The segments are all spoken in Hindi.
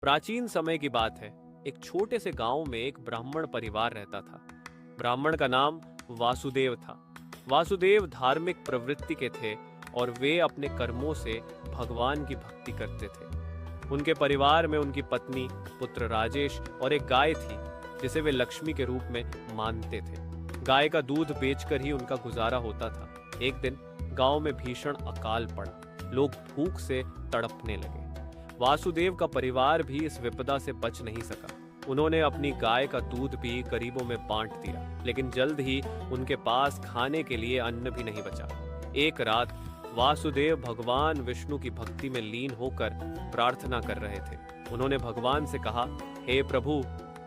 प्राचीन समय की बात है। एक छोटे से गांव में एक ब्राह्मण परिवार रहता था। ब्राह्मण का नाम वासुदेव था। वासुदेव धार्मिक प्रवृत्ति के थे और वे अपने कर्मों से भगवान की भक्ति करते थे। उनके परिवार में उनकी पत्नी, पुत्र राजेश और एक गाय थी जिसे वे लक्ष्मी के रूप में मानते थे। गाय का दूध बेचकर ही उनका गुजारा होता था। एक दिन गांव में भीषण अकाल पड़ा। लोग भूख से तड़पने लगे। वासुदेव का परिवार भी इस विपदा से बच नहीं सका। उन्होंने अपनी गाय का दूध भी गरीबों में बांट दिया, लेकिन जल्द ही उनके पास खाने के लिए अन्न भी नहीं बचा। एक रात वासुदेव भगवान विष्णु की भक्ति में लीन होकर प्रार्थना कर रहे थे। उन्होंने भगवान से कहा, हे प्रभु,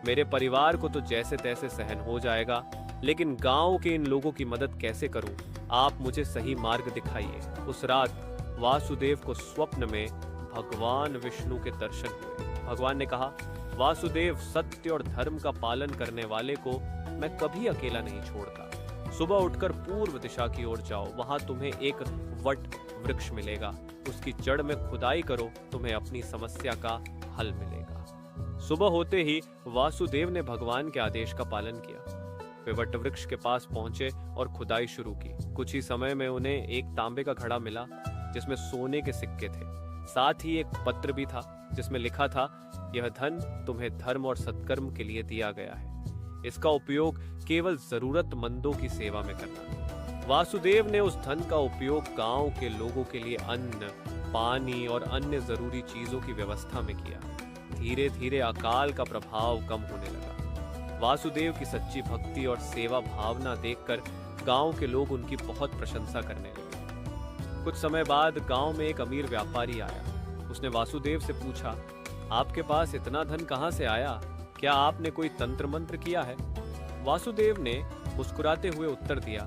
मेरे परिवार को तो जैसे तैसे सहन हो जाएगा, लेकिन गांव के इन लोगों की मदद कैसे करूं? आप मुझे सही मार्ग दिखाइए। उस रात वासुदेव को स्वप्न में भगवान विष्णु के दर्शन हुए। भगवान ने कहा, वासुदेव, सत्य और धर्म का पालन करने वाले को मैं कभी अकेला नहीं छोड़ता। सुबह उठकर पूर्व दिशा की ओर जाओ, वहां तुम्हें एक वट वृक्ष मिलेगा। उसकी जड़ में खुदाई करो, तुम्हें अपनी समस्या का हल मिलेगा। सुबह होते ही वासुदेव ने भगवान के आदेश का पालन किया। वे वट वृक्ष के पास पहुंचे और खुदाई शुरू की। कुछ ही समय में उन्हें एक तांबे का घड़ा मिला जिसमें सोने के सिक्के थे। साथ ही एक पत्र भी था जिसमें लिखा था, यह धन तुम्हें धर्म और सत्कर्म के लिए दिया गया है। इसका उपयोग केवल जरूरतमंदों की सेवा में करना। वासुदेव ने उस धन का उपयोग गांव के लोगों के लिए अन्न, पानी और अन्य जरूरी चीजों की व्यवस्था में किया। धीरे धीरे अकाल का प्रभाव कम होने लगा। वासुदेव की सच्ची भक्ति और सेवा भावना देखकर गांव के लोग उनकी बहुत प्रशंसा करने लगे। कुछ समय बाद गांव में एक अमीर व्यापारी आया। उसने वासुदेव से पूछा, आपके पास इतना धन कहां से आया? क्या आपने कोई तंत्र मंत्र किया है? वासुदेव ने मुस्कुराते हुए उत्तर दिया,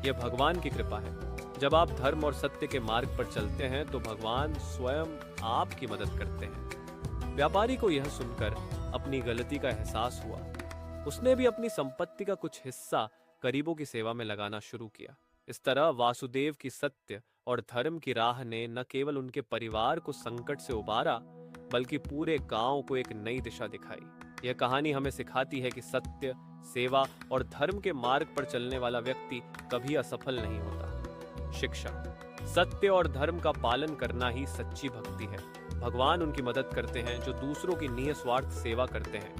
यह भगवान की कृपा है। जब आप धर्म और सत्य के मार्ग पर चलते हैं तो भगवान स्वयं आपकी मदद करते हैं। व्यापारी को यह सुनकर अपनी गलती का एहसास हुआ। उसने भी अपनी संपत्ति का कुछ हिस्सा गरीबों की सेवा में लगाना शुरू किया। इस तरह वासुदेव की सत्य और धर्म की राह ने न केवल उनके परिवार को संकट से उबारा, बल्कि पूरे गांव को एक नई दिशा दिखाई। यह कहानी हमें सिखाती है कि सत्य, सेवा और धर्म के मार्ग पर चलने वाला व्यक्ति कभी असफल नहीं होता। शिक्षा: सत्य और धर्म का पालन करना ही सच्ची भक्ति है। भगवान उनकी मदद करते हैं जो दूसरों की निस्वार्थ सेवा करते हैं।